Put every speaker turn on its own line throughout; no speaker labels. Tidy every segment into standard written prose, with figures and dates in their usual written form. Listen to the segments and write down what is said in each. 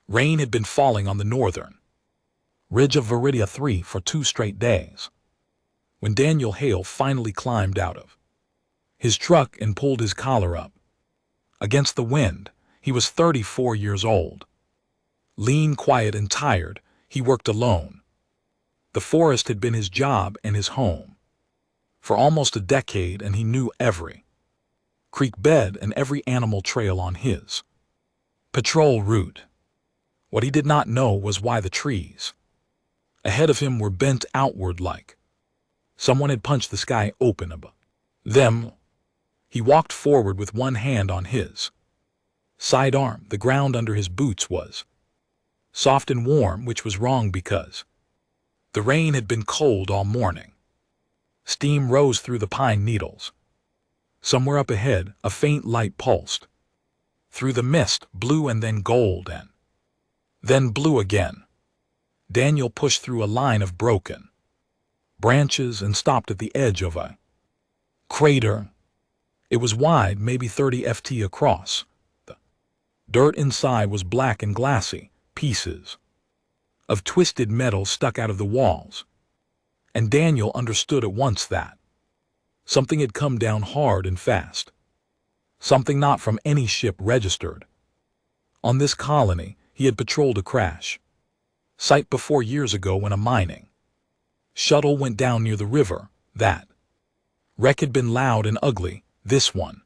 Rain had been falling on the northern ridge of Viridia 3 for 2 straight days. When Daniel Hale finally climbed out of his truck and pulled his collar up against the wind, he was 34 years old. Lean, quiet, and tired, he worked alone. The forest had been his job and his home for almost a decade, and he knew every creek bed and every animal trail on his patrol route. What he did not know was why the trees ahead of him were bent outward like someone had punched the sky open above them. He walked forward with one hand on his sidearm. The ground under his boots was soft and warm, which was wrong because the rain had been cold all morning. Steam rose through the pine needles. Somewhere up ahead, a faint light pulsed through the mist, blue and then gold and then blue again. Daniel pushed through a line of broken branches and stopped at the edge of a crater. It was wide, maybe 30 ft across. The dirt inside was black and glassy, pieces of twisted metal stuck out of the walls. And Daniel understood at once that something had come down hard and fast. Something not from any ship registered on this colony. He had patrolled a crash site before years ago when a mining shuttle went down near the river. That wreck had been loud and ugly. This one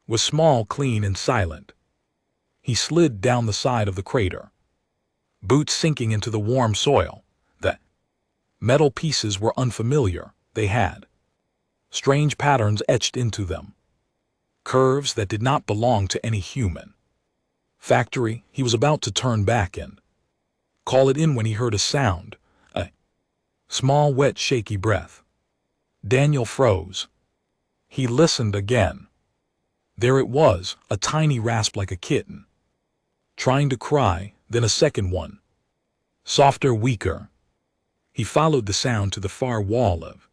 was small, clean, and silent. He slid down the side of the crater, boots sinking into the warm soil. The metal pieces were unfamiliar. They had strange patterns etched into them, curves that did not belong to any human factory. He was about to turn back and call it in when he heard a sound, a small, wet, shaky breath. Daniel froze. He listened again. There it was, a tiny rasp like a kitten trying to cry, then a second one, softer, weaker. He followed the sound to the far wall of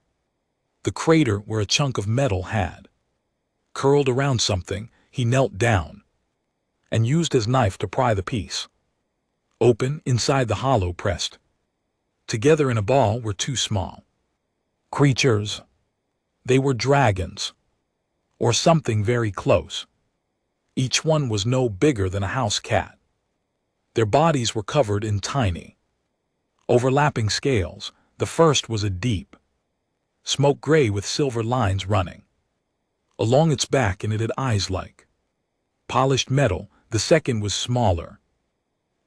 the crater where a chunk of metal had curled around something. He knelt down and used his knife to pry the piece open. Inside the hollow, pressed together in a ball, were 2 small creatures. They were dragons, or something very close. Each one was no bigger than a house cat. Their bodies were covered in tiny, overlapping scales. The first was a deep smoke gray with silver lines running along its back, and it had eyes like polished metal. The second was smaller,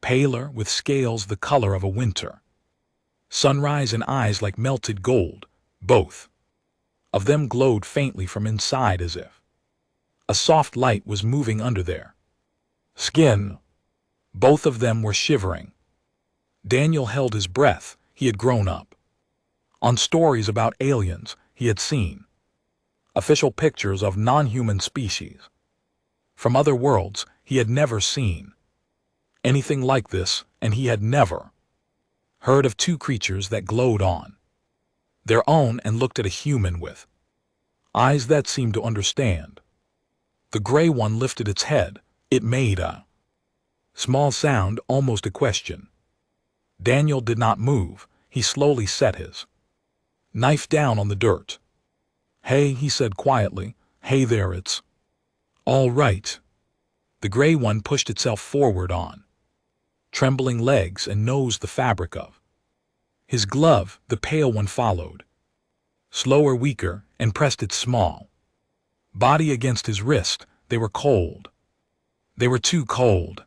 paler, with scales the color of a winter sunrise and eyes like melted gold. Both of them glowed faintly from inside, as if a soft light was moving under their skin. Both of them were shivering. Daniel held his breath. He had grown up on stories about aliens. He had seen official pictures of non-human species from other worlds. He had never seen anything like this, and he had never heard of 2 creatures that glowed on their own and looked at a human with eyes that seemed to understand. The gray one lifted its head. It made a small sound, almost a question. Daniel did not move. He slowly set his knife down on the dirt. "Hey," he said quietly. "Hey there, it's all right." The gray one pushed itself forward on trembling legs and nosed the fabric of his glove. The pale one followed, slower, weaker, and pressed its small body against his wrist. They were cold. They were too cold.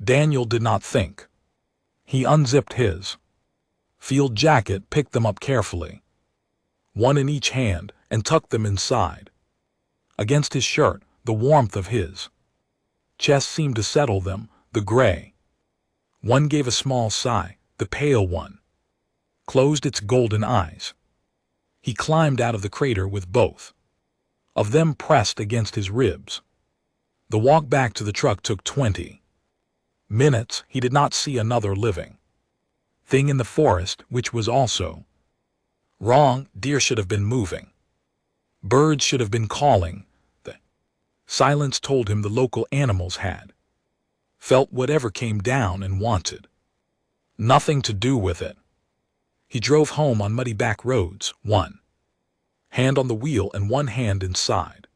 Daniel did not think. He unzipped his field jacket, picked them up carefully, one in each hand, and tucked them inside against his shirt. The warmth of his chest seemed to settle them. The gray one gave a small sigh. The pale one closed its golden eyes. He climbed out of the crater with both of them pressed against his ribs. The walk back to the truck took 20 minutes. He did not see another living thing in the forest, which was also wrong. Deer should have been moving. Birds should have been calling. The silence told him the local animals had felt whatever came down and wanted nothing to do with it. He drove home on muddy back roads, one hand on the wheel and one hand inside,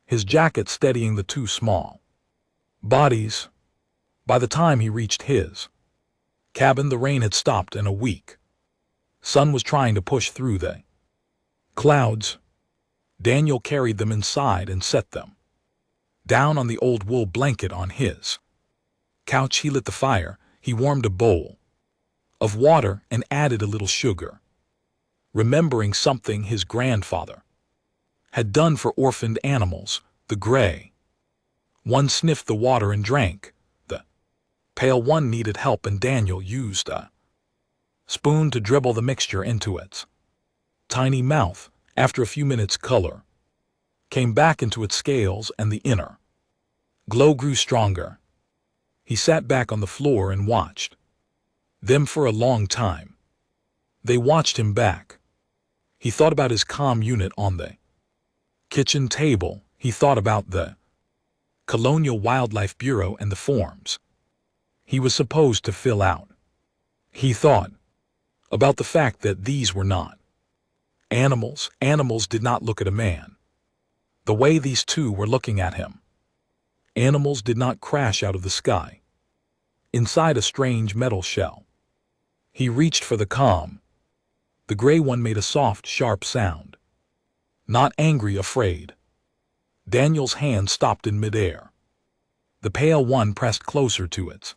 his jacket steadying the two small bodies. By the time he reached his cabin, the rain had stopped and a weak sun was trying to push through the clouds. Daniel carried them inside and set them down on the old wool blanket on his couch. He lit the fire. He warmed a bowl of water and added a little sugar, remembering something his grandfather had done for orphaned animals. The gray one sniffed the water and drank. The pale one needed help, and Daniel used a spoon to dribble the mixture into its tiny mouth. After a few minutes, color came back into its scales and the inner glow grew stronger. He sat back on the floor and watched them for a long time. They watched him back. He thought about his comm unit on the kitchen table. He thought about the Colonial Wildlife Bureau and the forms he was supposed to fill out. He thought about the fact that these were not animals. Animals did not look at a man the way these two were looking at him. Animals did not crash out of the sky inside a strange metal shell. He reached for the comm. The gray one made a soft, sharp sound. Not angry, afraid. Daniel's hand stopped in midair. The pale one pressed closer to its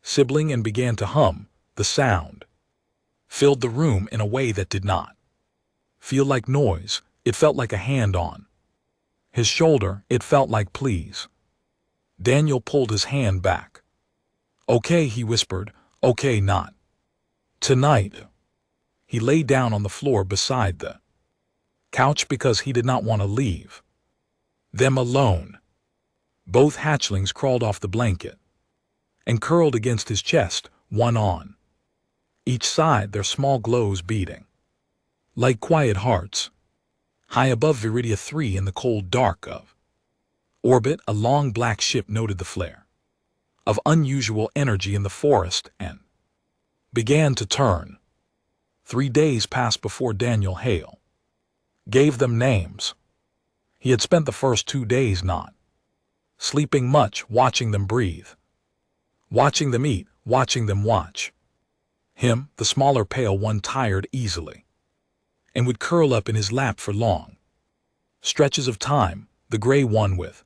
sibling and began to hum. The sound filled the room in a way that did not feel like noise. It felt like a hand on his shoulder. It felt like please. Daniel pulled his hand back. Okay, he whispered. Okay, not tonight. He lay down on the floor beside the couch because he did not want to leave them alone. Both hatchlings crawled off the blanket and curled against his chest, one on each side, their small glows beating like quiet hearts. High above Viridia 3 in the cold dark of orbit, a long black ship noted the flare of unusual energy in the forest and began to turn. 3 days passed before Daniel Hale gave them names. He had spent the first 2 days not sleeping much, watching them breathe, watching them eat, watching them watch him. The smaller pale one tired easily and would curl up in his lap for long stretches of time. The gray one with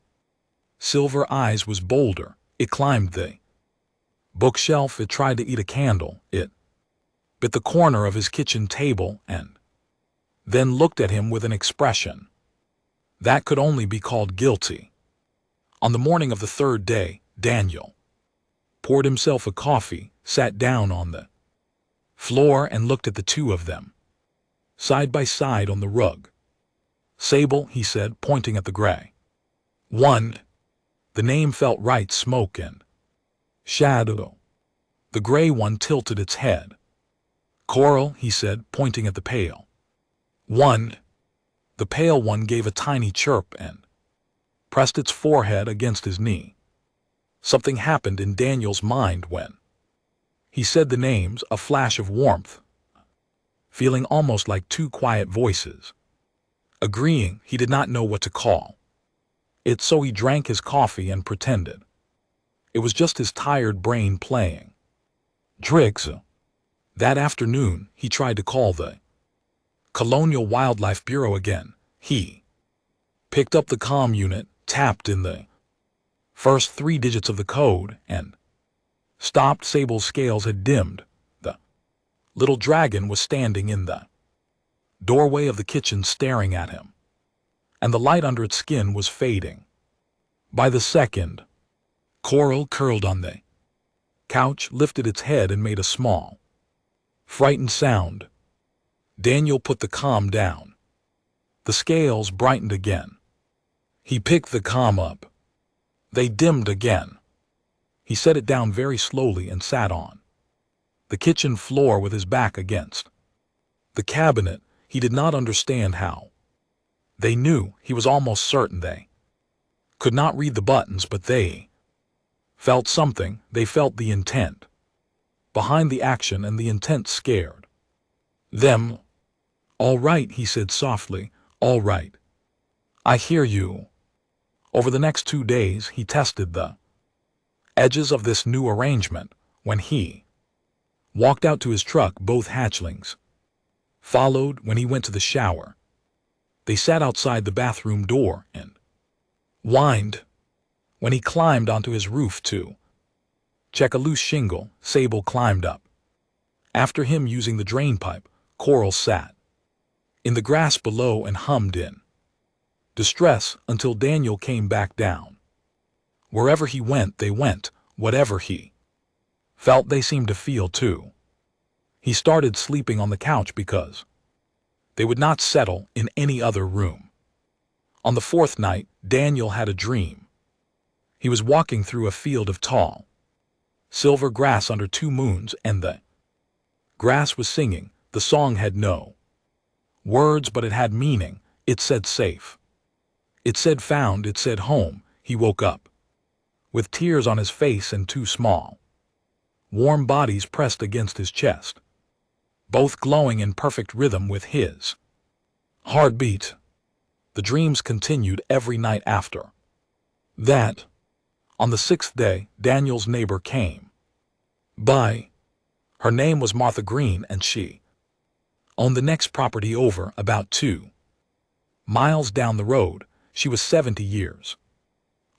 silver eyes was bolder. It climbed the bookshelf. It tried to eat a candle. It bit the corner of his kitchen table and then looked at him with an expression that could only be called guilty. On the morning of the 3rd day, Daniel poured himself a coffee, sat down on the floor and looked at the two of them side by side on the rug. Sable, he said, pointing at the gray one. The name felt right. Smoke and shadow. The gray one tilted its head. Coral, he said, pointing at the pale one. The pale one gave a tiny chirp and pressed its forehead against his knee. Something happened in Daniel's mind when he said the names, a flash of warmth, feeling almost like two quiet voices agreeing. He did not know what to call it, so he drank his coffee and pretended it was just his tired brain playing tricks. That afternoon, he tried to call the Colonial Wildlife Bureau again. He picked up the comm unit, tapped in the first 3 digits of the code, and stopped. Sable's scales had dimmed. The little dragon was standing in the doorway of the kitchen staring at him, and the light under its skin was fading. By the second, Coral curled on the couch, lifted its head and made a small, frightened sound. Daniel put the comm down. The scales brightened again. He picked the comm up. They dimmed again. He set it down very slowly and sat on the kitchen floor with his back against the cabinet. He did not understand how they knew. He was almost certain they could not read the buttons, but they Felt something, they felt the intent. Behind the action, and the intent scared them. "All right," he said softly, "all right. I hear you." Over the next 2 days, he tested the edges of this new arrangement. When he walked out to his truck, both hatchlings followed. When he went to the shower, they sat outside the bathroom door and whined. When he climbed onto his roof to check a loose shingle, Sable climbed up after him using the drain pipe. Coral sat in the grass below and hummed in distress until Daniel came back down. Wherever he went, they went. Whatever he felt, they seemed to feel too. He started sleeping on the couch because they would not settle in any other room. On the 4th night, Daniel had a dream. He was walking through a field of tall, silver grass under 2 moons, and the grass was singing. The song had no words, but it had meaning. It said safe. It said found. It said home. He woke up with tears on his face and 2 small, warm bodies pressed against his chest, both glowing in perfect rhythm with his heartbeat. The dreams continued every night after that. On the 6th day, Daniel's neighbor came by. Her name was Martha Green, and she owned the next property over, about 2 miles down the road. She was 70 years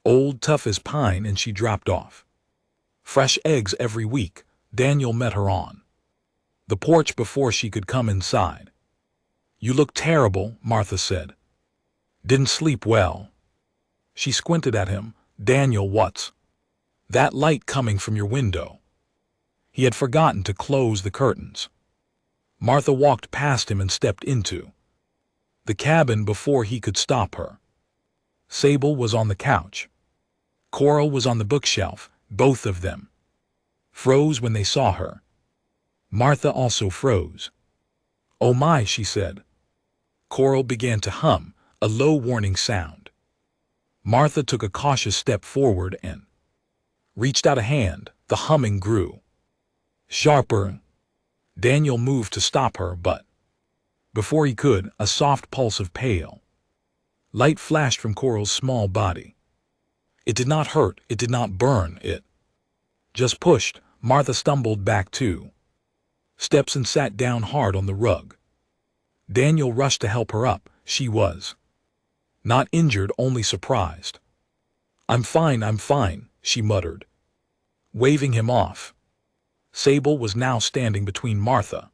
old, tough as pine, and she dropped off fresh eggs every week. Daniel met her on the porch before she could come inside. "You look terrible," Martha said. "Didn't sleep well." She squinted at him. "Daniel, what's that light coming from your window?" He had forgotten to close the curtains. Martha walked past him and stepped into the cabin before he could stop her. Sable was on the couch. Coral was on the bookshelf. Both of them froze when they saw her. Martha also froze. "Oh my," she said. Coral began to hum, a low warning sound. Martha took a cautious step forward and reached out a hand. The humming grew sharper. Daniel moved to stop her, but before he could, a soft pulse of pale light flashed from Coral's small body. It did not hurt, it did not burn, it just pushed. Martha stumbled back 2 steps and sat down hard on the rug. Daniel rushed to help her up. She was not injured, only surprised. I'm fine," she muttered, waving him off. Sable was now standing between Martha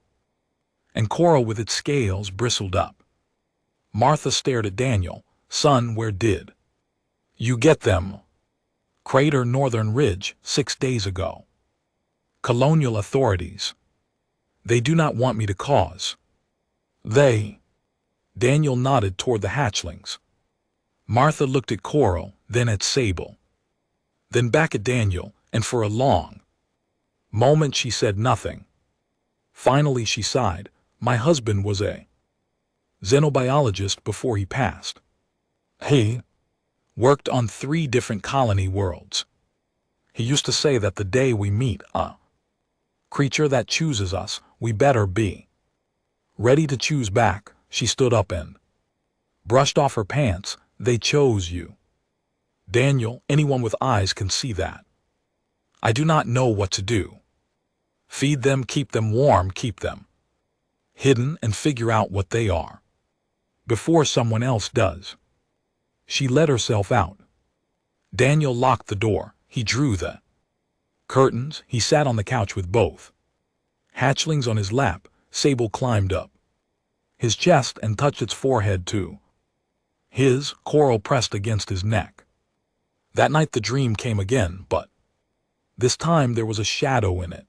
and Coral with its scales bristled up. Martha stared at Daniel. "Son, where did you get them?" "Crater, Northern Ridge, 6 days ago. Colonial authorities. They do not want me to cause." "They?" Daniel nodded toward the hatchlings. Martha looked at Coral, then at Sable, then back at Daniel, and for a long moment she said nothing. Finally she sighed. "My husband was a xenobiologist before he passed. He worked on 3 different colony worlds. He used to say that the day we meet a creature that chooses us, we better be ready to choose back." She stood up and brushed off her pants. "They chose you, Daniel. Anyone with eyes can see that. I do not know what to do. Feed them, keep them warm, keep them hidden, and figure out what they are before someone else does." She let herself out. Daniel locked the door. He drew the curtains. He sat on the couch with both hatchlings on his lap. Sable climbed up his chest and touched its forehead too. His Coral pressed against his neck. That night the dream came again, but this time there was a shadow in it.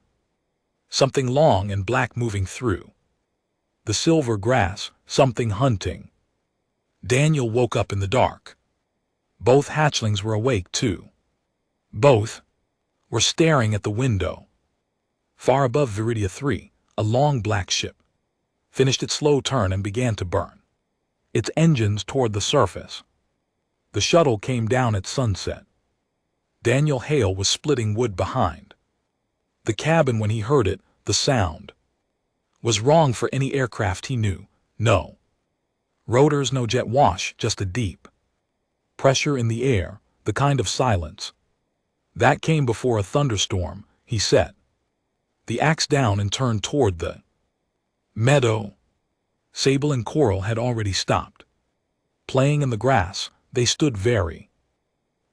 Something long and black moving through the silver grass, something hunting. Daniel woke up in the dark. Both hatchlings were awake too. Both were staring at the window. Far above Viridia 3, a long black ship finished its slow turn and began to burn its engines toward the surface. The shuttle came down at sunset. Daniel Hale was splitting wood behind the cabin when he heard it. The sound was wrong for any aircraft he knew. No rotors, no jet wash, just a deep pressure in the air, the kind of silence that came before a thunderstorm. He set the axe down and turned toward the meadow. Sable and Coral had already stopped playing in the grass. They stood very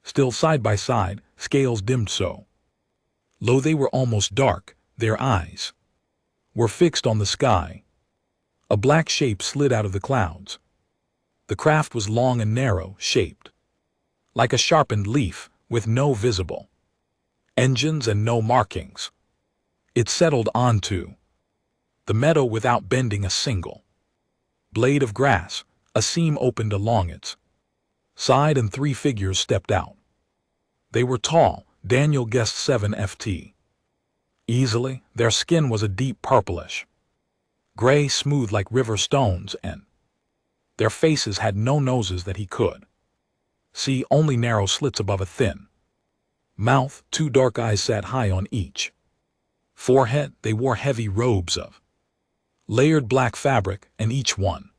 still side by side, scales dimmed so low they were almost dark. Their eyes were fixed on the sky. A black shape slid out of the clouds. The craft was long and narrow, shaped like a sharpened leaf, with no visible engines and no markings. It settled onto the meadow without bending a single blade of grass. A seam opened along its side and 3 figures stepped out. They were tall. Daniel guessed 7 ft. Easily. Their skin was a deep purplish gray, smooth like river stones, and their faces had no noses that he could see, only narrow slits above a thin mouth. 2 dark eyes sat high on each forehead. They wore heavy robes of layered black fabric, and each one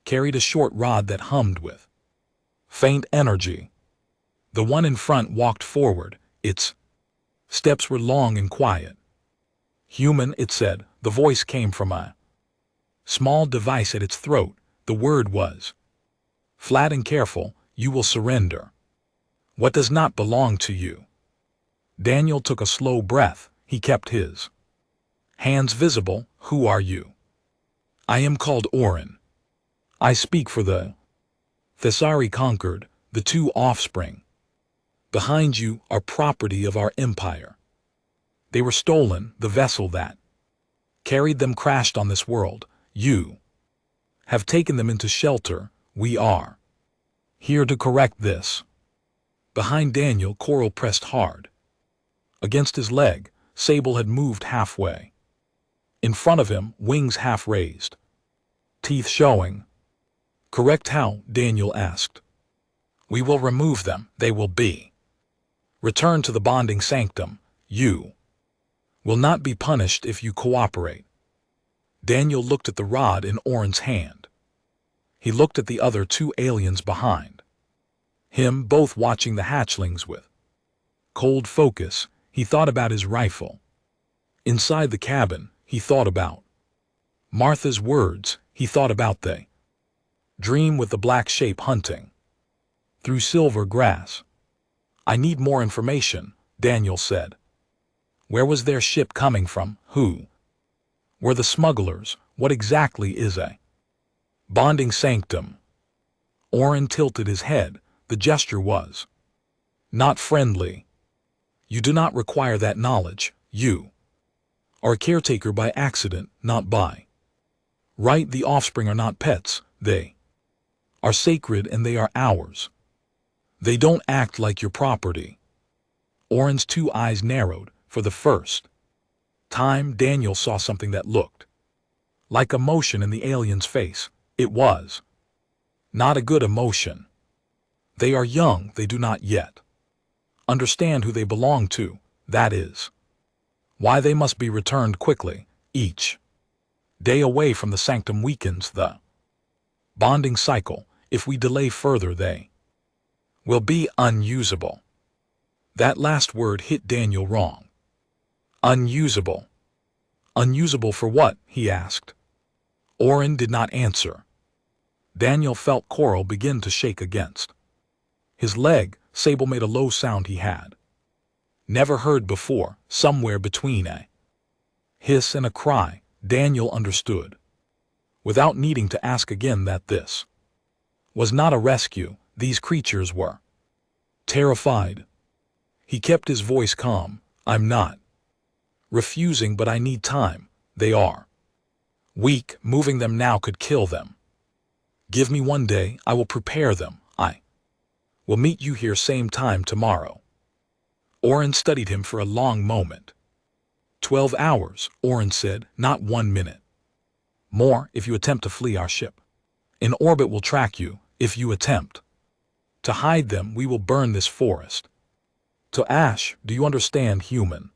carried a short rod that hummed with faint energy. The one in front walked forward. Its steps were long and quiet. Human, it said. The voice came from a small device at its throat. The word was flat and careful. You will surrender what does not belong to you. Daniel took a slow breath. He kept his hands visible. Who are you? I am called Orin. I speak for the Thessari conquered. The 2 offspring behind you are property of our empire. They were stolen. The vessel that carried them crashed on this world. You have taken them into shelter. We are here to correct this. Behind Daniel, Coral pressed hard against his leg. Sable had moved halfway in front of him, wings half raised, teeth showing. Correct how? Daniel asked. We will remove them. They will be returned to the bonding sanctum. You will not be punished if you cooperate. Daniel looked at the rod in Orin's hand. He looked at the other 2 aliens behind him, both watching the hatchlings with cold focus. He thought about his rifle. Inside the cabin, he thought about Martha's words. He thought about the dream with the black shape hunting through silver grass. I need more information, Daniel said. Where was their ship coming from? Who were the smugglers? What exactly is a bonding sanctum? Orin tilted his head. The gesture was not friendly. You do not require that knowledge. You are a caretaker by accident, not by right. The offspring are not pets. They are sacred and they are ours. They don't act like your property. Orin's 2 eyes narrowed. For the first time, Daniel saw something that looked like emotion in the alien's face. It was not a good emotion. They are young. They do not yet understand who they belong to. That is why they must be returned quickly. Each day away from the sanctum weakens the bonding cycle. If we delay further, they will be unusable. That last word hit Daniel wrong. Unusable. Unusable for what? He asked. Orin did not answer. Daniel felt Coral begin to shake against his leg. Sable made a low sound he had never heard before, somewhere between a hiss and a cry. Daniel understood, without needing to ask again, that this was not a rescue. These creatures were terrified. He kept his voice calm. I'm not refusing, but I need time. They are weak. Moving them now could kill them. Give me 1 day. I will prepare them. I will meet you here same time tomorrow. Orin studied him for a long moment. 12 hours, Orin said, not 1 minute. More if you attempt to flee our ship. In orbit will track you. If you attempt to hide them, we will burn this forest. To Ash, do you understand, human?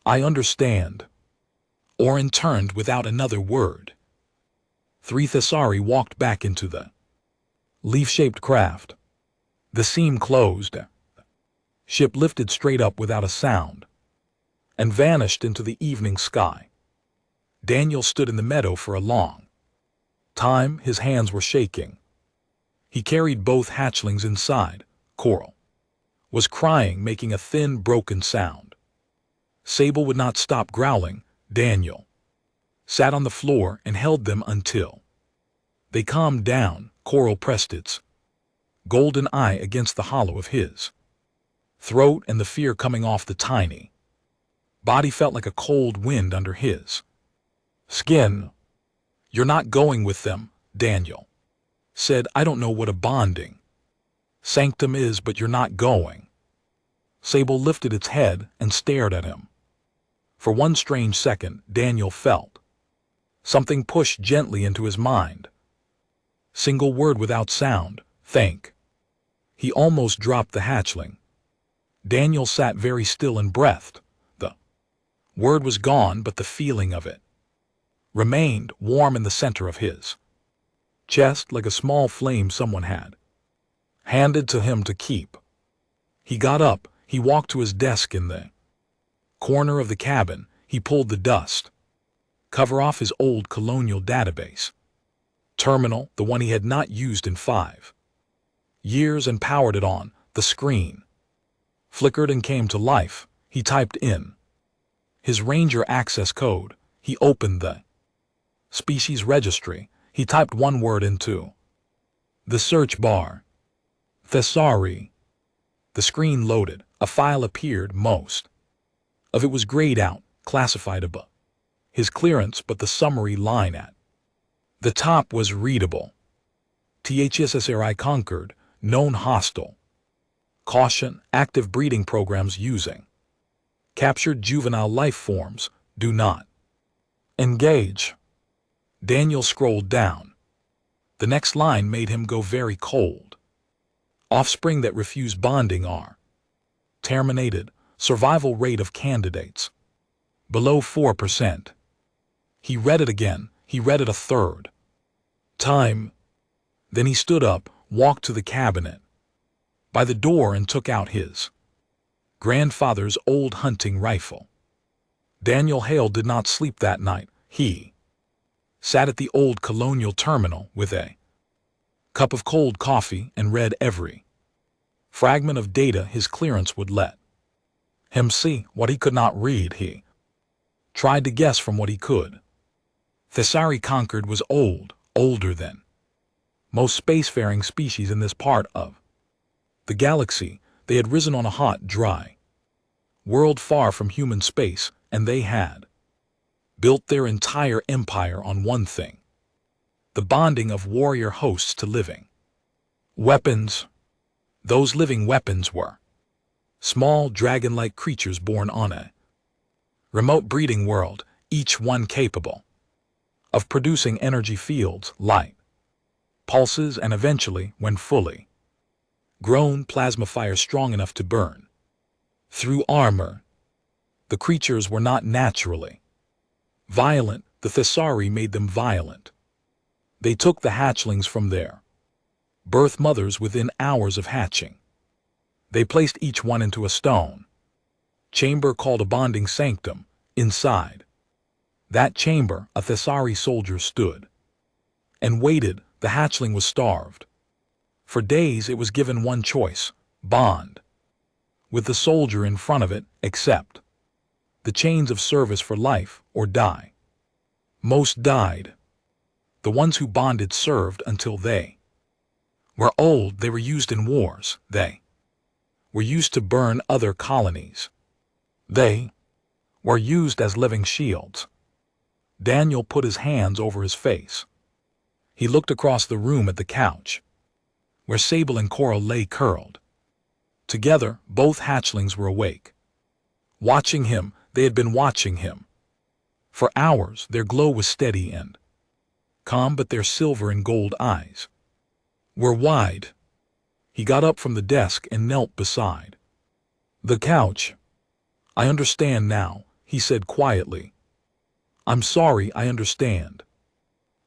I understand. Orin turned without another word. 3 Thessari walked back into the leaf-shaped craft. The seam closed. Ship lifted straight up without a sound and vanished into the evening sky. Daniel stood in the meadow for a long time. His hands were shaking. He carried both hatchlings inside. Coral was crying, making a thin, broken sound. Sable would not stop growling. Daniel sat on the floor and held them until they calmed down. Coral pressed its golden eye against the hollow of his throat, and the fear coming off the tiny body felt like a cold wind under his skin. You're not going with them, Daniel said. I don't know what a bonding sanctum is, but you're not going. Sable lifted its head and stared at him. For one strange second, Daniel felt something push gently into his mind. Single word without sound. Think. He almost dropped the hatchling. Daniel sat very still and breathed. The word was gone, but the feeling of it remained warm in the center of his chest, like a small flame someone had handed to him to keep. He got up. He walked to his desk in the corner of the cabin. He pulled the dust cover off his old colonial database terminal, the one he had not used in 5 years, and powered it on. The screen flickered and came to life. He typed in his Ranger access code. He opened the species registry. He typed one word into the search bar. Thessari. The screen loaded. A file appeared. Most of it was grayed out, classified above his clearance, but the summary line at the top was readable. THSSRI conquered, known hostile. Caution, active breeding programs using captured juvenile life forms, do not engage. Daniel scrolled down. The next line made him go very cold. Offspring that refuse bonding are terminated. Survival rate of candidates below 4%. He read it again. He read it a third time. Then he stood up, walked to the cabinet by the door, and took out his grandfather's old hunting rifle. Daniel Hale did not sleep that night. He sat at the old colonial terminal with a cup of cold coffee and read every fragment of data his clearance would let him see. What he could not read, he tried to guess from what he could. Thessari conquered was old, older than most spacefaring species in this part of the galaxy. They had risen on a hot, dry world far from human space, and they had built their entire empire on one thing: the bonding of warrior hosts to living weapons. Those living weapons were small, dragon-like creatures born on a remote breeding world, each one capable of producing energy fields, light pulses, and eventually, when fully grown, plasma fire strong enough to burn through armor. The creatures were not naturally violent. The Thessari made them violent. They took the hatchlings from their birth mothers within hours of hatching. They placed each one into a stone chamber called a bonding sanctum. Inside that chamber, a Thessari soldier stood and waited. The hatchling was starved. For days it was given one choice: bond with the soldier in front of it, accept the chains of service for life, or die. Most died. The ones who bonded served until they were old. They were used in wars. They were used to burn other colonies. They were used as living shields. Daniel put his hands over his face. He looked across the room at the couch, where Sable and Coral lay curled together. Both hatchlings were awake, watching him. They had been watching him for hours. Their glow was steady and calm, but their silver and gold eyes were wide. He got up from the desk and knelt beside The couch. I understand now, he said quietly. I'm sorry, I understand.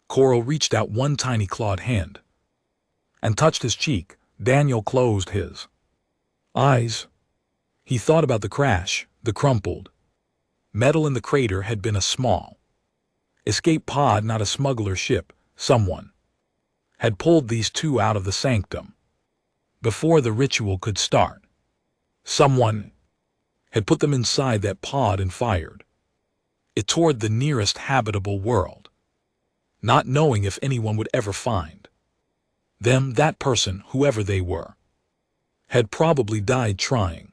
Coral reached out one tiny clawed hand and touched his cheek. Daniel closed his eyes. He thought about the crash. The crumpled metal in the crater had been a small escape pod, not a smuggler ship. Someone had pulled these two out of the sanctum before the ritual could start. Someone had put them inside that pod and fired it toward the nearest habitable world, not knowing if anyone would ever find them. That person, whoever they were, had probably died trying,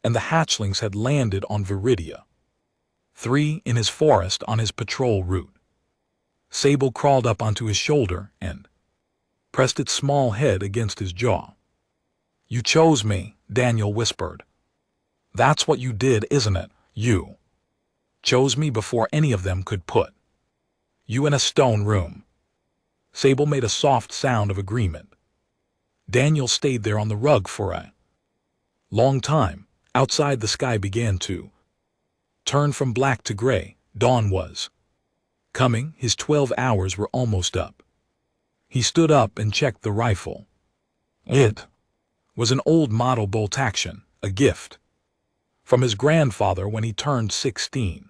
and the hatchlings had landed on Viridia 3 in his forest on his patrol route. Sable crawled up onto his shoulder and pressed its small head against his jaw. You chose me, Daniel whispered. That's what you did, isn't it? You chose me before any of them could put you in a stone room. Sable made a soft sound of agreement. Daniel stayed there on the rug for a long time. Outside, the sky began to turn from black to gray. Dawn was coming. His 12 hours were almost up. He stood up and checked the rifle. It was an old model bolt action, a gift from his grandfather when he turned 16.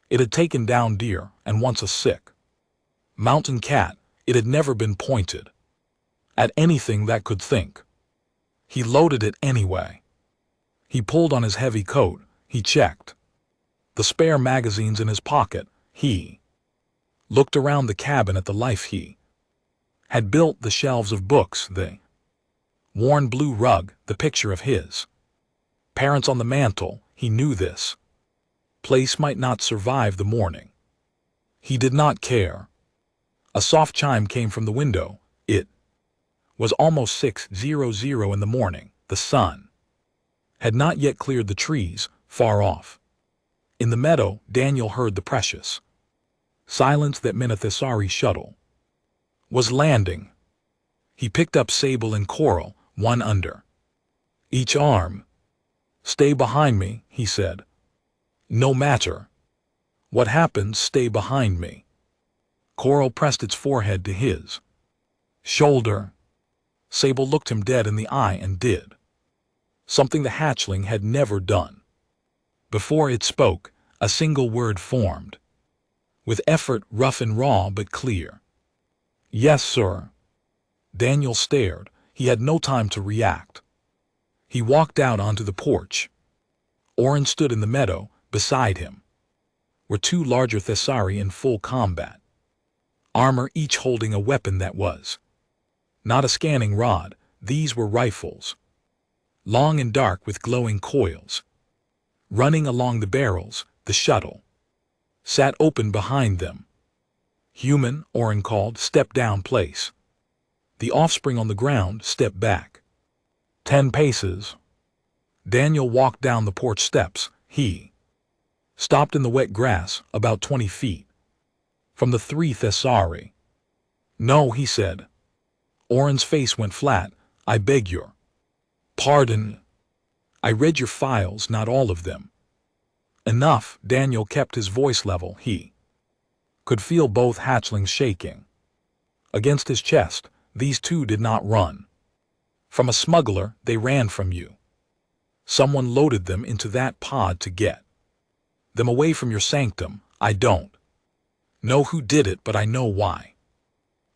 It had taken down deer and once a sick mountain cat. It had never been pointed at anything that could think. He loaded it anyway. He pulled on his heavy coat. He checked the spare magazines in his pocket. He looked around the cabin at the life he had built, the shelves of books, the worn blue rug, the picture of his parents on the mantel. He knew this place might not survive the morning. He did not care. A soft chime came from the window. It was almost 6:00 in the morning. The sun had not yet cleared the trees. Far off in the meadow, Daniel heard the precious silence that meant a Thessari shuttle was landing. He picked up Sable and Coral, one under each arm. Stay behind me, he said. No matter what happens, stay behind me. Coral pressed its forehead to his shoulder. Sable looked him dead in the eye and did something the hatchling had never done. Before it spoke, a single word formed. With effort, rough and raw but clear. Yes, sir. Daniel stared. He had no time to react. He walked out onto the porch. Oren stood in the meadow. Beside him were two larger Thessari in full combat armor, each holding a weapon that was not a scanning rod. These were rifles, long and dark with glowing coils running along the barrels. The shuttle sat open behind them. Human, Oren called. Step down, place the offspring on the ground. Step back 10 paces. Daniel walked down the porch steps. He stopped in the wet grass about 20 feet from the 3 Thessari. No, he said. Oren's face went flat. I beg your pardon. I read your files, not all of them. Enough. Daniel kept his voice level. He could feel both hatchlings shaking against his chest. These two did not run from a smuggler. They ran from you. Someone loaded them into that pod to get them away from your sanctum. I don't know who did it, but I know why.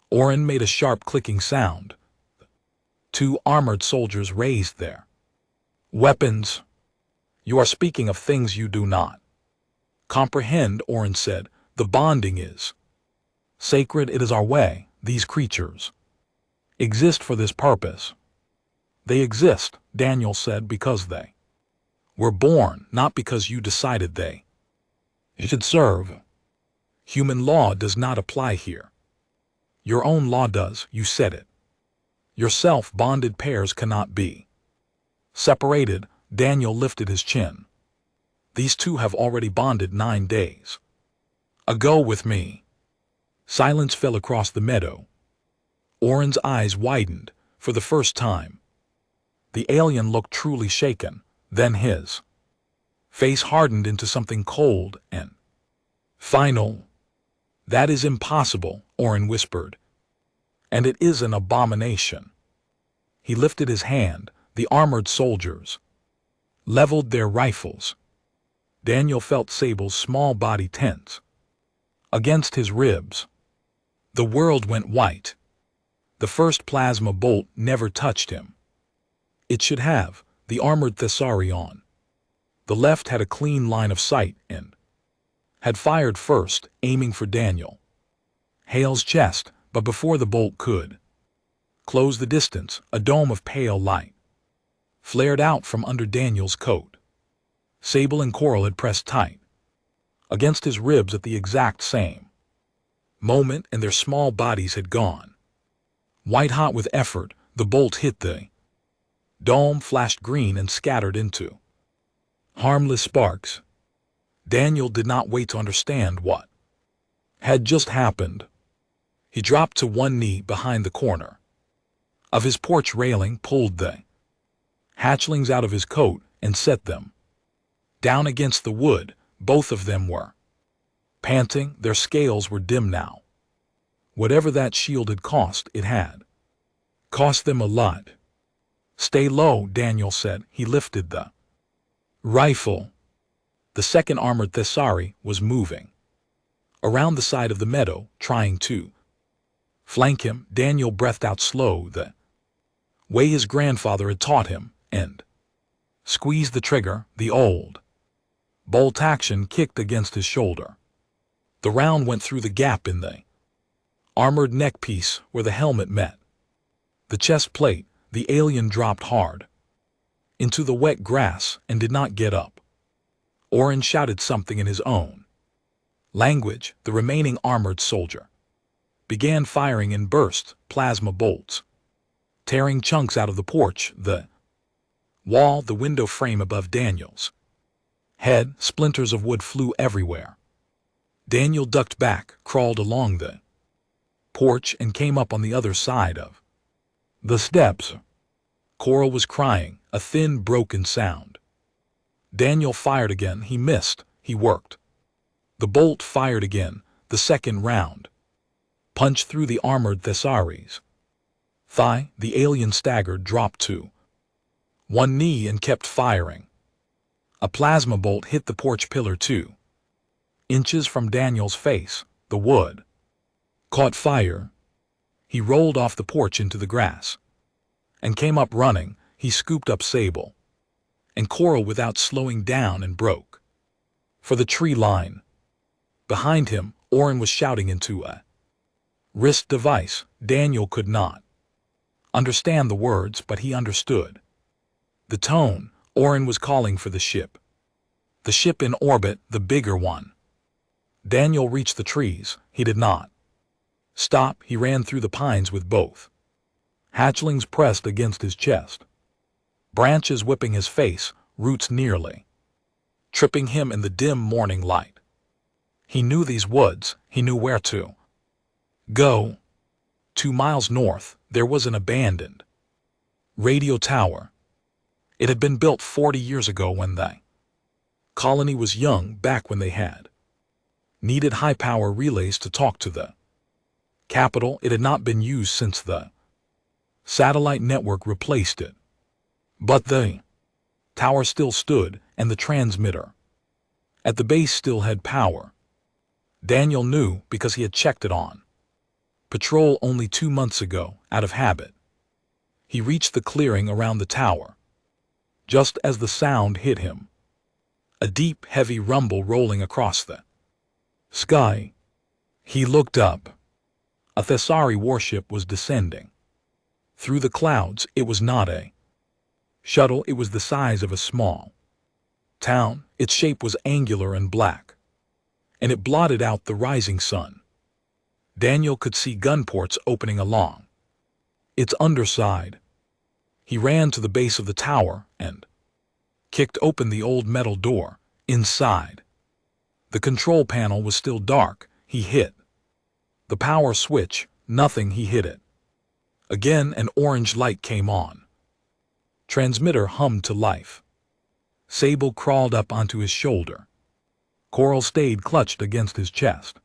Oren made a sharp clicking sound. 2 armored soldiers raised their weapons. You are speaking of things you do not comprehend, Oren said. The bonding is sacred. It is our way. These creatures exist for this purpose. They exist, Daniel said, because they were born, not because you decided they should serve. Human law does not apply here. Your own law does. You said it yourself. Bonded pairs cannot be separated. Daniel lifted his chin. These two have already bonded 9 days ago with me. Silence fell across the meadow. Oren's eyes widened for the first time. The alien looked truly shaken. Then his face hardened into something cold and final. "That is impossible," Orin whispered. "And it is an abomination." He lifted his hand. The armored soldiers leveled their rifles. Daniel felt Sable's small body tense against his ribs. The world went white. The first plasma bolt never touched him. It should have. The armored Thessarion. The left had a clean line of sight and had fired first, aiming for Daniel Hale's chest, but before the bolt could close the distance, a dome of pale light flared out from under Daniel's coat. Sable and Coral had pressed tight against his ribs at the exact same moment, and their small bodies had gone white-hot with effort. The bolt hit the dome, flashed green, and scattered into harmless sparks. Daniel did not wait to understand what had just happened. He dropped to one knee behind the corner of his porch railing, pulled the hatchlings out of his coat, and set them down against the wood. Both of them were panting. Their scales were dim now. Whatever that shield had cost, it had cost them a lot. "Stay low," Daniel said. He lifted the rifle. The second armored Thessari was moving around the side of the meadow, trying to flank him. Daniel breathed out slow, the way his grandfather had taught him, and squeezed the trigger. The old bolt action kicked against his shoulder. The round went through the gap in the armored neckpiece where the helmet met the chest plate. The alien dropped hard into the wet grass and did not get up. Orin shouted something in his own language. The remaining armored soldier began firing in bursts, plasma bolts tearing chunks out of the porch, the wall, the window frame above Daniel's head. Splinters of wood flew everywhere. Daniel ducked back, crawled along the porch, and came up on the other side of the steps. Coral was crying, a thin, broken sound. Daniel fired again. He missed. He worked. The bolt fired again. The second round punched through the armored Thessari's thigh. The alien staggered, dropped to one knee, and kept firing. A plasma bolt hit the porch pillar 2 inches from Daniel's face. The wood caught fire. He rolled off the porch into the grass and came up running. He scooped up Sable and Coral without slowing down and broke for the tree line. Behind him, Orin was shouting into a wrist device. Daniel could not understand the words, but he understood the tone. Orin was calling for the ship. The ship in orbit, the bigger one. Daniel reached the trees. He did not stop. He ran through the pines with both hatchlings pressed against his chest, branches whipping his face, roots nearly tripping him in the dim morning light. He knew these woods. He knew where to go. 2 miles north, there was an abandoned radio tower. It had been built 40 years ago when the colony was young, back when they had needed high-power relays to talk to the capital. It had not been used since the satellite network replaced it. But the tower still stood, and the transmitter at the base still had power. Daniel knew because he had checked it on patrol only 2 months ago, out of habit. He reached the clearing around the tower just as the sound hit him. A deep, heavy rumble rolling across the sky. He looked up. A Thessari warship was descending through the clouds. It was not a shuttle. It was the size of a small town. Its shape was angular and black, and it blotted out the rising sun. Daniel could see gun ports opening along its underside. He ran to the base of the tower and kicked open the old metal door. Inside, the control panel was still dark. He hit the power switch. Nothing. He hit it again. An orange light came on. Transmitter hummed to life. Sable crawled up onto his shoulder. Coral stayed clutched against his chest.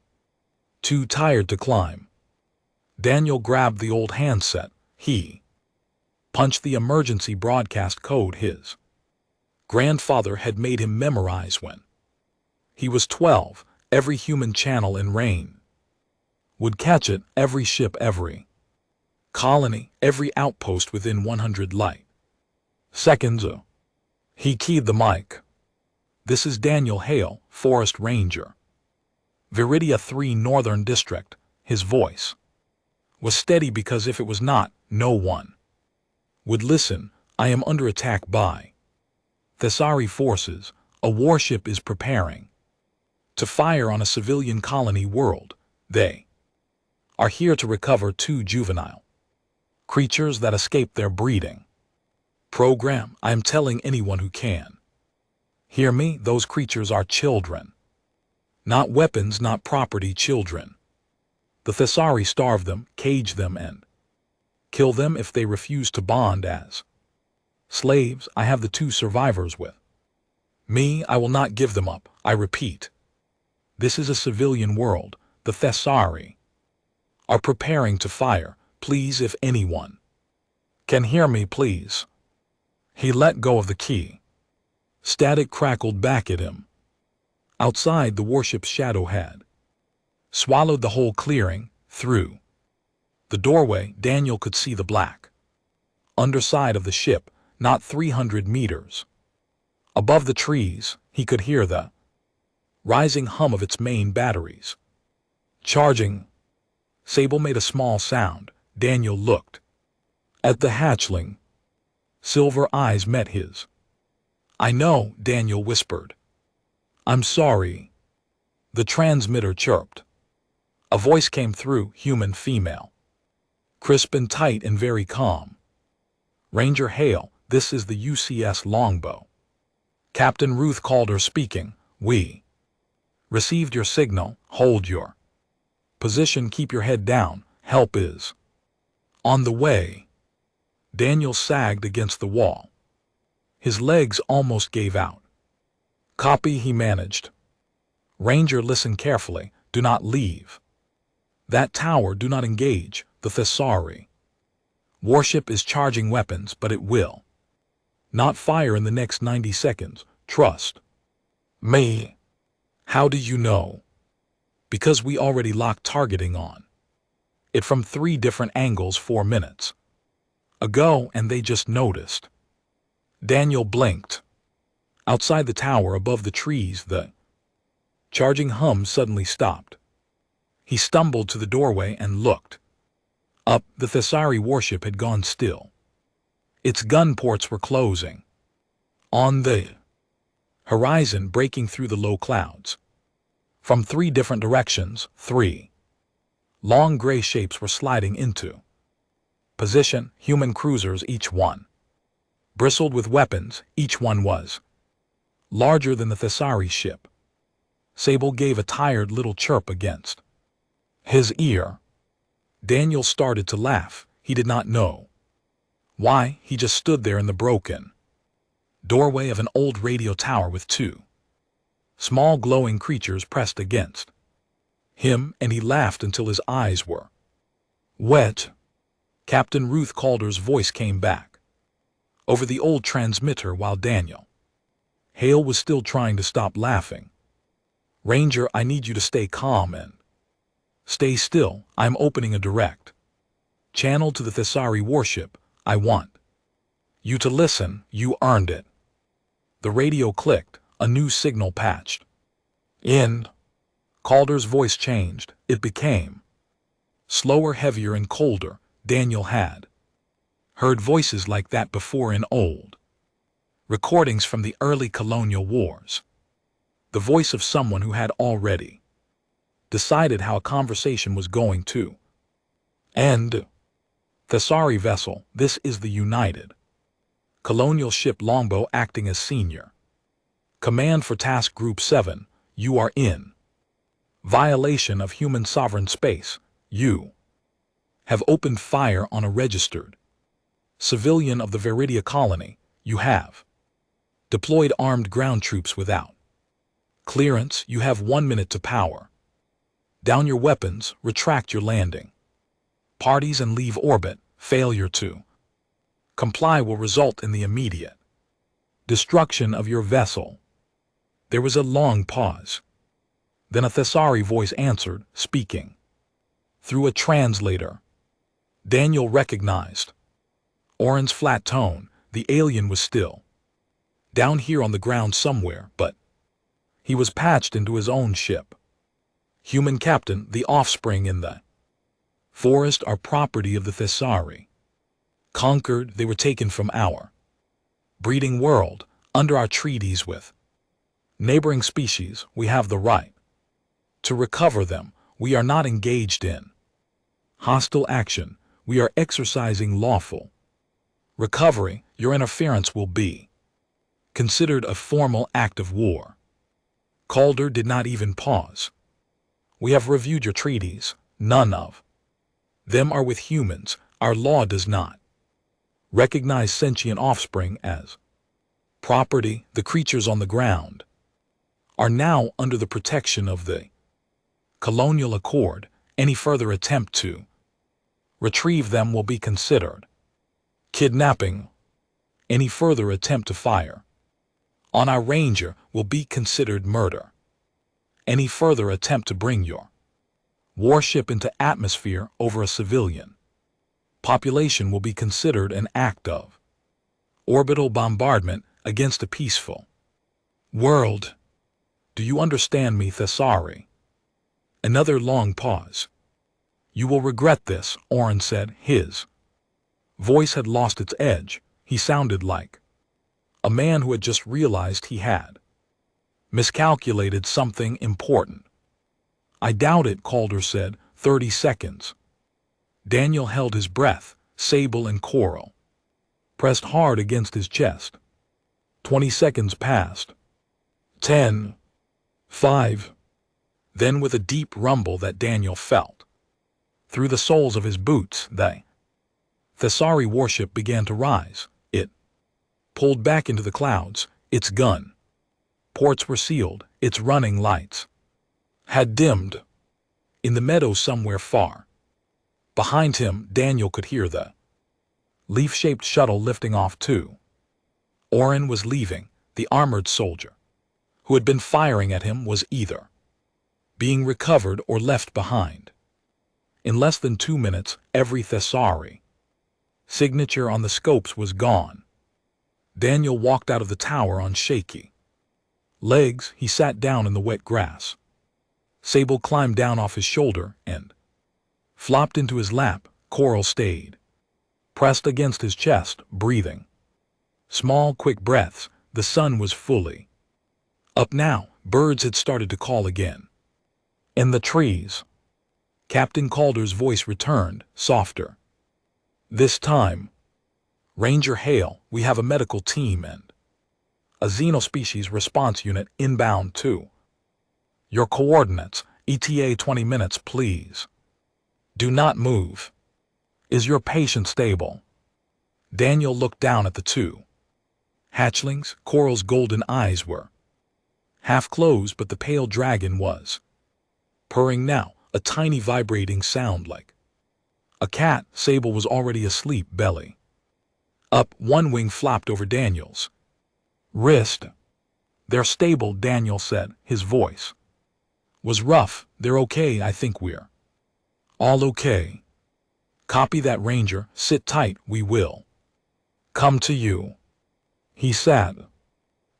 Too tired to climb. Daniel grabbed the old handset. He punched the emergency broadcast code his grandfather had made him memorize when he was 12. Every human channel in rain would catch it, every ship, every colony, every outpost within 100 light seconds. He keyed the mic. "This is Daniel Hale, Forest Ranger. Viridia 3 Northern District." His voice was steady because if it was not, no one would listen. "I am under attack by Thessari forces. A warship is preparing to fire on a civilian colony world. They are here to recover 2 juvenile creatures that escaped their breeding program. I am telling anyone who can hear me, those creatures are children. Not weapons, not property, children. The Thessari starve them, cage them, and kill them if they refuse to bond as slaves. I have the 2 survivors with me. I will not give them up. I repeat, this is a civilian world. The Thessari are preparing to fire. Please, if anyone can hear me, please." He let go of the key. Static crackled back at him. Outside, the warship's shadow had swallowed the whole clearing. Through the doorway, Daniel could see the black underside of the ship, not 300 meters above the trees. He could hear the rising hum of its main batteries charging. Sable made a small sound. Daniel looked at the hatchling. Silver eyes met his. "I know," Daniel whispered. "I'm sorry." The transmitter chirped. A voice came through, human, female. Crisp and tight and very calm. "Ranger Hale, this is the UCS Longbow. Captain Ruth Calder speaking. We received your signal. Hold your position, keep your head down. Help is on the way." Daniel sagged against the wall. His legs almost gave out. "Copy," he managed. "Ranger, listen carefully. Do not leave that tower. Do not engage. The Thessari warship is charging weapons, but it will not fire in the next 90 seconds. Trust me." "How do you know?" "Because we already locked targeting on it from 3 different angles 4 minutes ago, and they just noticed." Daniel blinked. Outside the tower, above the trees, the charging hum suddenly stopped. He stumbled to the doorway and looked up. The Thessari warship had gone still. Its gun ports were closing on the horizon, breaking through the low clouds. From 3 different directions, 3 long gray shapes were sliding into position. Human cruisers, each one bristled with weapons. Each one was larger than the Thessari ship. Sable gave a tired little chirp against his ear. Daniel started to laugh. He did not know why. He just stood there in the broken doorway of an old radio tower with 2 small glowing creatures pressed against him, and he laughed until his eyes were wet. Captain Ruth Calder's voice came back over the old transmitter while Daniel Hale was still trying to stop laughing. "Ranger, I need you to stay calm and stay still. I'm opening a direct channel to the Thessari warship. I want you to listen. You earned it." The radio clicked. A new signal patched in. Calder's voice changed. It became slower, heavier, and colder. Daniel had heard voices like that before in old recordings from the early colonial wars. The voice of someone who had already decided how a conversation was going to end. "Thessari vessel, this is the United Colonial Ship Longbow acting as senior command for Task Group 7. You are in violation of human sovereign space. You have opened fire on a registered civilian of the Viridia colony. You have Deployed armed ground troops without clearance. You have 1 minute to power down your weapons, retract your landing parties and leave orbit. Failure to comply will result in the immediate destruction of your vessel. There was a long pause. Then a Thessari voice answered, speaking through a translator. Daniel recognized Oren's flat tone. The alien was still down here on the ground somewhere, but he was patched into his own ship. Human captain, the offspring in the forest are property of the Thessari. Conquered, they were taken from our breeding world. Under our treaties with neighboring species, we have the right to recover them. We are not engaged in hostile action. We are exercising lawful recovery. Your interference will be considered a formal act of war. Calder did not even pause. We have reviewed your treaties. None of them are with humans. Our law does not recognize sentient offspring as property. The creatures on the ground are now under the protection of the colonial accord. Any further attempt to retrieve them will be considered kidnapping. Any further attempt to fire on our ranger will be considered murder. Any further attempt to bring your warship into atmosphere over a civilian population will be considered an act of orbital bombardment against a peaceful world. Do you understand me, Thessari? Another long pause. You will regret this, Oren said. His voice had lost its edge. He sounded like a man who had just realized he had miscalculated something important. I doubt it, Calder said. 30 seconds. Daniel held his breath. Sable and coral pressed hard against his chest. 20 seconds passed. 10. 5. Then with a deep rumble that Daniel felt through the soles of his boots, the Thessari warship began to rise. It pulled back into the clouds. Its gun ports were sealed. Its running lights had dimmed. In the meadow somewhere far behind him, Daniel could hear the leaf-shaped shuttle lifting off too. Oren was leaving. The armored soldier who had been firing at him was either being recovered or left behind. In less than 2 minutes, every Thessari signature on the scopes was gone. Daniel walked out of the tower on shaky legs. He sat down in the wet grass. Sable climbed down off his shoulder and flopped into his lap. Coral stayed pressed against his chest, breathing small, quick breaths. The sun was fully up now. Birds had started to call again. In the trees, Captain Calder's voice returned, softer. This time, Ranger Hale, we have a medical team and a xenospecies response unit inbound too. Your coordinates, ETA 20 minutes, please. Do not move. Is your patient stable? Daniel looked down at the two hatchlings. Coral's golden eyes were half closed, but the pale dragon was purring now, a tiny vibrating sound like a cat. Sable was already asleep, belly up. One wing flopped over Daniel's wrist. They're stable, Daniel said. His voice was rough. They're okay. I think we're all okay. Copy that, Ranger. Sit tight. We will come to you. He said.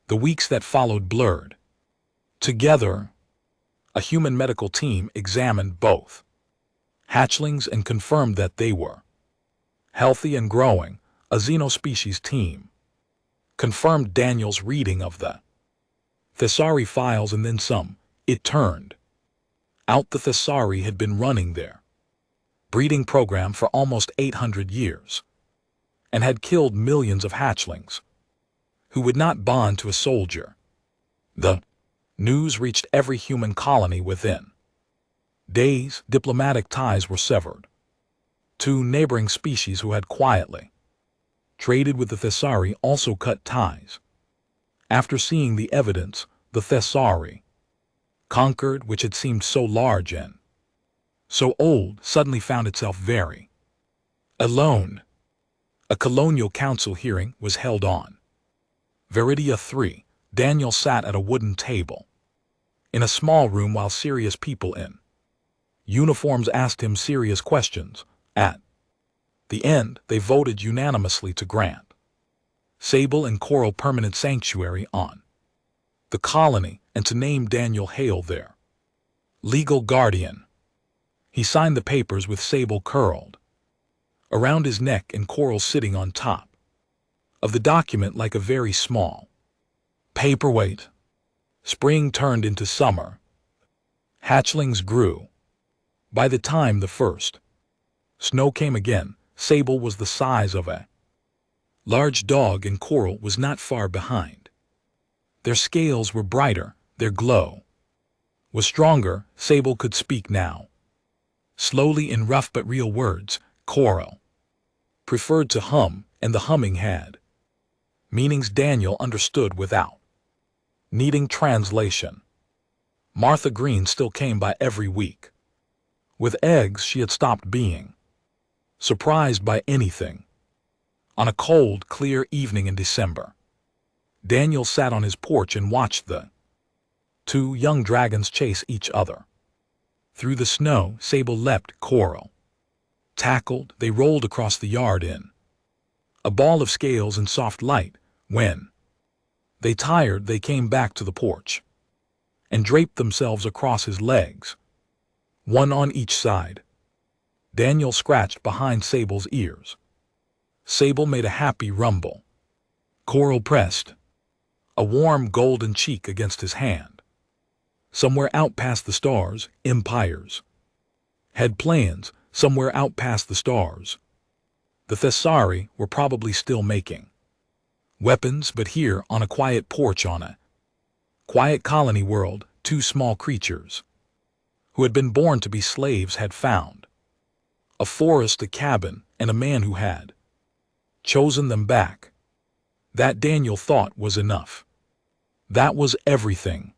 The weeks that followed blurred together. A human medical team examined both hatchlings and confirmed that they were healthy and growing. A xenospecies team confirmed Daniel's reading of the Thessari files and then some. It turned out the Thessari had been running their breeding program for almost 800 years and had killed millions of hatchlings who would not bond to a soldier. The news reached every human colony within days. Diplomatic ties were severed. 2 neighboring species who had quietly traded with the Thessari also cut ties. After seeing the evidence, the Thesauri, conquered which had seemed so large and so old, suddenly found itself very alone. A colonial council hearing was held on Viridia 3. Daniel sat at a wooden table in a small room while serious people in uniforms asked him serious questions. At the end, they voted unanimously to grant Sable and Coral permanent sanctuary on the colony and to name Daniel Hale their legal guardian. He signed the papers with Sable curled around his neck and Coral sitting on top of the document like a very small paperweight. Spring turned into summer. Hatchlings grew. By the time the first snow came again, Sable was the size of a large dog and Coral was not far behind. Their scales were brighter, their glow was stronger. Sable could speak now. Slowly in rough but real words, Coral preferred to hum, and the humming had meanings Daniel understood without needing translation. Martha Green still came by every week. With eggs, she had stopped being surprised by anything. On a cold, clear evening in December, Daniel sat on his porch and watched the two young dragons chase each other. Through the snow, Sable leapt, Coral tackled, they rolled across the yard in a ball of scales and soft light. When they tired, they came back to the porch and draped themselves across his legs, one on each side. Daniel scratched behind Sable's ears. Sable made a happy rumble. Coral pressed a warm golden cheek against his hand. Somewhere out past the stars, empires had plans. Somewhere out past the stars, the Thesauri were probably still making weapons, but here on a quiet porch on a quiet colony world, two small creatures who had been born to be slaves had found a forest, a cabin, and a man who had chosen them back. That Daniel thought was enough. That was everything.